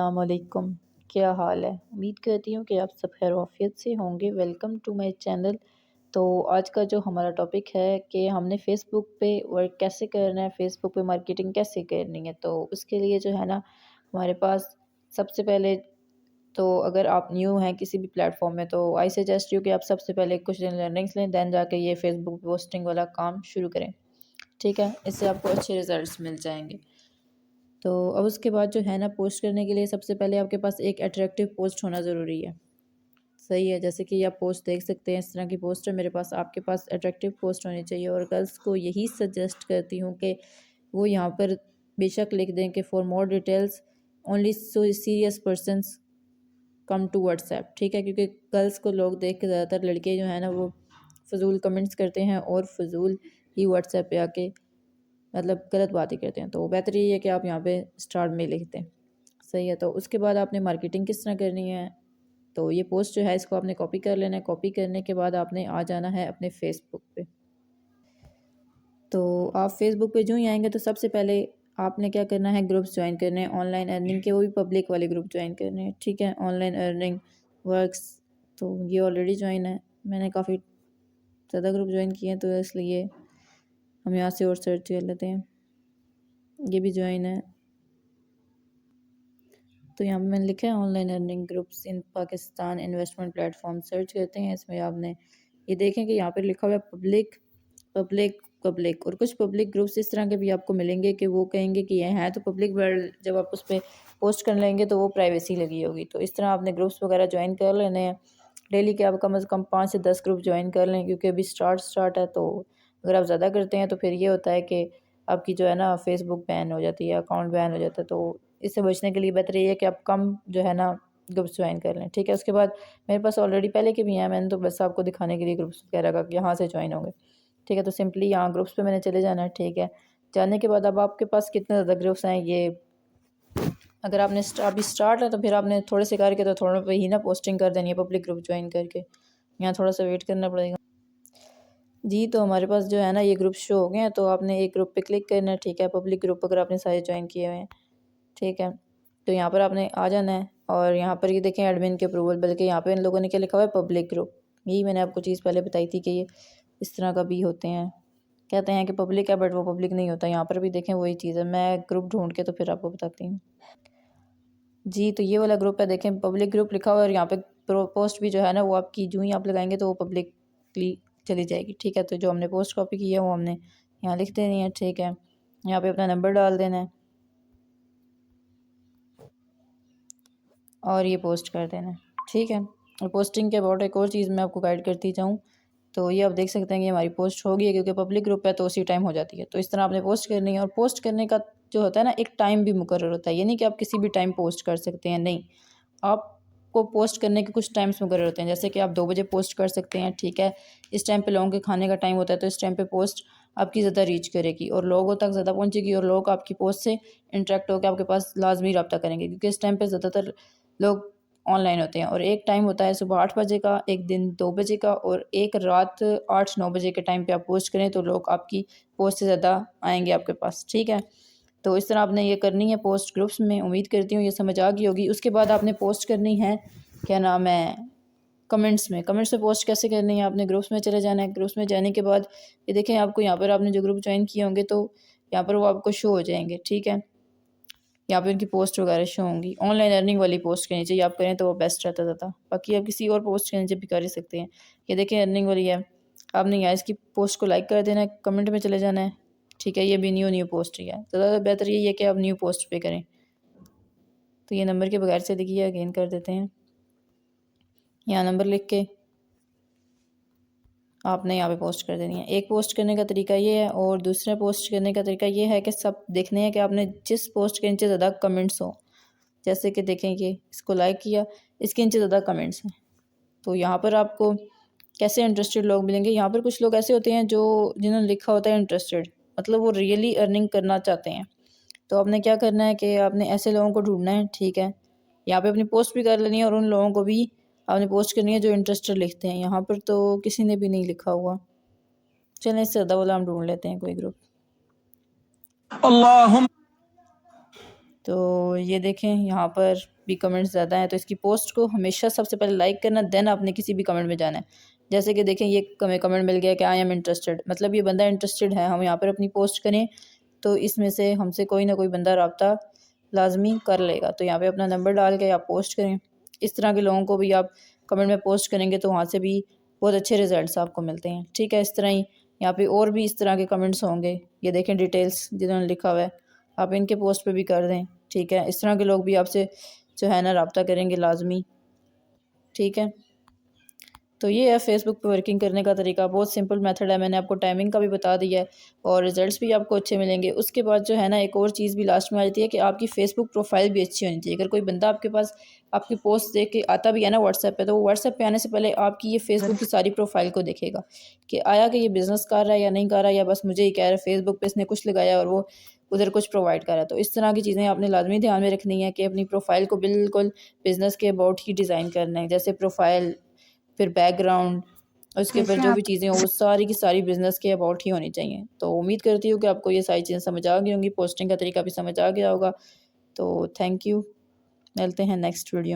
अस्सलाम वालेकुम। क्या हाल है? उम्मीद करती हूँ कि आप सब खैर आफियत से होंगे। Welcome to my channel. तो आज का जो हमारा टॉपिक है कि हमने फ़ेसबुक पे वर्क कैसे करना है, फ़ेसबुक पे मार्केटिंग कैसे करनी है। तो उसके लिए जो है ना हमारे पास सबसे पहले तो अगर आप न्यू हैं किसी भी प्लेटफॉर्म में तो आई सजेस्ट यू कि आप सबसे पहले कुछ दिन लर्निंग्स लें, दैन जाके ये फ़ेसबुक पोस्टिंग वाला काम शुरू करें। ठीक है, इससे आपको अच्छे रिज़ल्ट्स मिल जाएंगे। तो अब उसके बाद जो है ना पोस्ट करने के लिए सबसे पहले आपके पास एक अट्रैक्टिव पोस्ट होना ज़रूरी है। सही है, जैसे कि आप पोस्ट देख सकते हैं, इस तरह की पोस्ट है मेरे पास। आपके पास अट्रैक्टिव पोस्ट होनी चाहिए और गर्ल्स को यही सजेस्ट करती हूँ कि वो यहाँ पर बेशक लिख दें कि for more details only so serious persons come to WhatsApp. ठीक है, क्योंकि गर्ल्स को लोग देख के ज़्यादातर लड़के जो है ना वो फजूल कमेंट्स करते हैं और फजूल ही व्हाट्सएप पे आके मतलब गलत बातें करते हैं। तो बेहतर यही है कि आप यहाँ पे स्टार्ट में लिख दें। सही है, तो उसके बाद आपने मार्केटिंग किस तरह करनी है। तो ये पोस्ट जो है इसको आपने कॉपी कर लेना है। कॉपी करने के बाद आपने आ जाना है अपने फेसबुक पे। तो आप फेसबुक पे जो ही आएंगे तो सबसे पहले आपने क्या करना है, ग्रुप्स ज्वाइन करने हैं ऑनलाइन अर्निंग के, वो भी पब्लिक वाले ग्रुप ज्वाइन करने हैं। ठीक है, ऑनलाइन अर्निंग वर्क्स, तो ये ऑलरेडी ज्वाइन है। मैंने काफ़ी ज़्यादा ग्रुप ज्वाइन किए हैं तो इसलिए हम यहाँ से और सर्च कर लेते हैं। ये भी ज्वाइन है। तो यहाँ पे मैंने लिखा है online earning groups in Pakistan investment platform. Search करते हैं, इसमें आपने ये देखें कि यहाँ पे लिखा हुआ है पब्लिक पब्लिक पब्लिक, और कुछ पब्लिक ग्रुप्स इस तरह के भी आपको मिलेंगे कि वो कहेंगे कि ये हैं तो पब्लिक, बट जब आप उस पर पोस्ट कर लेंगे तो वो प्राइवेसी लगी होगी। तो इस तरह आपने ग्रुप्स वगैरह ज्वाइन कर लेने हैं। डेली के आप कम से कम 5 से 10 ग्रुप ज्वाइन कर लें, क्योंकि अभी स्टार्ट है। तो अगर आप ज़्यादा करते हैं तो फिर ये होता है कि आपकी जो है ना फेसबुक बैन हो जाती है, अकाउंट बैन हो जाता है। तो इससे बचने के लिए बेहतर ये है कि आप कम जो है ना ग्रुप्स ज्वाइन कर लें। ठीक है, उसके बाद मेरे पास ऑलरेडी पहले के भी हैं, मैंने तो बस आपको दिखाने के लिए ग्रुप्स वगैरह का यहाँ से ज्वाइन होंगे। ठीक है, तो सिंपली यहाँ ग्रुप्स पे मैंने चले जाना है। ठीक है, जाने के बाद अब आपके पास कितने ज़्यादा ग्रुप्स हैं ये, अगर आपने अभी स्टार्ट है तो फिर आपने थोड़े से करके तो थोड़े पे ही ना पोस्टिंग कर देनी है पब्लिक ग्रुप ज्वाइन करके। यहाँ थोड़ा सा वेट करना पड़ेगा जी। तो हमारे पास जो है ना ये ग्रुप शो हो गए हैं, तो आपने एक ग्रुप पे क्लिक करना है। ठीक है, पब्लिक ग्रुप अगर आपने सारे ज्वाइन किए हुए हैं। ठीक है, तो यहाँ पर आपने आ जाना है और यहाँ पर ये देखें एडमिन के अप्रूवल, बल्कि यहाँ पे इन लोगों ने क्या लिखा हुआ है पब्लिक ग्रुप। यही मैंने आपको चीज़ पहले बताई थी कि ये इस तरह का भी होते हैं, कहते हैं कि पब्लिक है बट वो पब्लिक नहीं होता। यहाँ पर भी देखें वही चीज़ है। मैं ग्रुप ढूंढ के तो फिर आपको बताती हूँ जी। तो ये वाला ग्रुप है, देखें पब्लिक ग्रुप लिखा हुआ है और यहाँ पे पोस्ट भी जो है ना वो आपकी जो ही आप लगाएंगे तो वो पब्लिकली चली जाएगी। ठीक है, तो जो हमने पोस्ट कॉपी की है वो हमने यहाँ लिख देनी है। ठीक है, यहाँ पे अपना नंबर डाल देना है और ये पोस्ट कर देना है। ठीक है, और पोस्टिंग के अबाउट एक और चीज़ मैं आपको गाइड करती जाऊँ, तो ये आप देख सकते हैं कि हमारी पोस्ट होगी है, क्योंकि पब्लिक ग्रुप है तो उसी टाइम हो जाती है। तो इस तरह आपने पोस्ट करनी है, और पोस्ट करने का जो होता है ना एक टाइम भी मुकर्रर होता है। ये नहीं कि आप किसी भी टाइम पोस्ट कर सकते हैं, नहीं, आपको पोस्ट करने के कुछ टाइम्स मुकर्रर होते हैं। जैसे कि आप 2 बजे पोस्ट कर सकते हैं। ठीक है, इस टाइम पे लोगों के खाने का टाइम होता है, तो इस टाइम पे पोस्ट आपकी ज़्यादा रीच करेगी और लोगों तक ज़्यादा पहुँचेगी और लोग आपकी पोस्ट से इंटरेक्ट होकर आपके पास लाजमी रब्ता करेंगे, क्योंकि इस टाइम पे ज़्यादातर लोग ऑनलाइन होते हैं। और एक टाइम होता है सुबह 8 बजे का, एक दिन 2 बजे का, और एक रात 8-9 बजे के टाइम पे आप पोस्ट करें तो लोग आपकी पोस्ट से ज़्यादा आएंगे आपके पास। ठीक है, तो इस तरह आपने ये करनी है पोस्ट ग्रुप्स में। उम्मीद करती हूँ ये समझ आ गई होगी। उसके बाद आपने पोस्ट करनी है, क्या नाम है, कमेंट्स में। कमेंट्स में पोस्ट कैसे करनी है, आपने ग्रुप्स में चले जाना है। ग्रुप्स में जाने के बाद ये देखें आपको यहाँ पर आपने जो ग्रुप ज्वाइन किए होंगे तो यहाँ पर वो आपको शो हो जाएंगे। ठीक है, यहाँ पे उनकी पोस्ट वगैरह शो होंगी। ऑनलाइन अर्निंग वाली पोस्ट के नीचे आप करें तो वो बेस्ट रहता था। बाकी आप किसी और पोस्ट के नीचे भी कर ही सकते हैं। ये देखें अर्निंग वाली है, आपने यहाँ इसकी पोस्ट को लाइक कर देना है, कमेंट में चले जाना है। ठीक है, ये भी न्यू पोस्ट ही है, तो ज़्यादा बेहतर यही है कि आप न्यू पोस्ट पे करें। तो ये नंबर के बगैर से देखिए अगेन कर देते हैं, यहाँ नंबर लिख के आपने यहाँ पे पोस्ट कर देनी है। एक पोस्ट करने का तरीका ये है, और दूसरा पोस्ट करने का तरीका ये है कि सब देखने हैं कि आपने जिस पोस्ट के नीचे ज़्यादा कमेंट्स हो। जैसे कि देखें कि इसको लाइक किया, इसके नीचे ज़्यादा कमेंट्स हैं, तो यहाँ पर आपको कैसे इंटरेस्टेड लोग मिलेंगे। यहाँ पर कुछ लोग ऐसे होते हैं जो जिन्होंने लिखा होता है इंटरेस्टेड, मतलब वो रियली अर्निंग करना चाहते हैं। तो आपने क्या करना है कि आपने ऐसे लोगों को ढूंढना है। ठीक है, यहाँ पे अपनी पोस्ट भी कर लेनी है और उन लोगों को भी आपने पोस्ट करनी है जो इंटरेस्टेड लिखते हैं। यहाँ पर तो किसी ने भी नहीं लिखा हुआ। चलें इससे ज़्यादा वाला हम ढूंढ लेते हैं कोई ग्रुप। तो ये देखें यहाँ पर भी कमेंट्स ज़्यादा हैं, तो इसकी पोस्ट को हमेशा सबसे पहले लाइक करना, देन आपने किसी भी कमेंट में जाना है। जैसे कि देखें ये हमें कमेंट मिल गया कि आई एम इंटरेस्टेड, मतलब ये बंदा इंटरेस्टेड है, हम यहाँ पर अपनी पोस्ट करें तो इसमें से हमसे कोई ना कोई बंदा रब्ता लाजमी कर लेगा। तो यहाँ पे अपना नंबर डाल के आप पोस्ट करें। इस तरह के लोगों को भी आप कमेंट में पोस्ट करेंगे तो वहाँ से भी बहुत अच्छे रिजल्ट्स आपको मिलते हैं। ठीक है, इस तरह ही यहाँ पे और भी इस तरह के कमेंट्स होंगे, ये देखें डिटेल्स जिन्होंने लिखा हुआ है, आप इनके पोस्ट पे भी कर दें। ठीक है, इस तरह के लोग भी आपसे जो है ना रब्ता करेंगे लाजमी। ठीक है, तो ये है फेसबुक पे वर्किंग करने का तरीका, बहुत सिंपल मेथड है। मैंने आपको टाइमिंग का भी बता दिया है और रिजल्ट्स भी आपको अच्छे मिलेंगे। उसके बाद जो है ना एक और चीज़ भी लास्ट में आ जाती है कि आपकी फेसबुक प्रोफाइल भी अच्छी होनी चाहिए। अगर कोई बंदा आपके पास आपकी पोस्ट देख के आता भी है ना व्हाट्सएप पे, तो वो व्हाट्सएप पे आने से पहले आपकी ये फेसबुक की सारी प्रोफाइल को देखेगा कि आया कि ये बिज़नेस कर रहा है या नहीं कर रहा है, या बस मुझे ही कह रहा है फेसबुक पे इसने कुछ लगाया और वो उधर कुछ प्रोवाइड कर रहा है। तो इस तरह की चीज़ें आपने लाजमी ध्यान में रखनी है कि अपनी प्रोफाइल को बिल्कुल बिज़नेस के अबाउट ही डिज़ाइन करना है। जैसे प्रोफाइल, फिर बैकग्राउंड, उसके ऊपर जो भी चीज़ें हों वो सारी की सारी बिज़नेस के अबाउट ही होनी चाहिए। तो उम्मीद करती हूँ कि आपको ये सारी चीज़ें समझ आ गई होंगी, पोस्टिंग का तरीका भी समझ आ गया होगा। तो थैंक यू, मिलते हैं नेक्स्ट वीडियो में।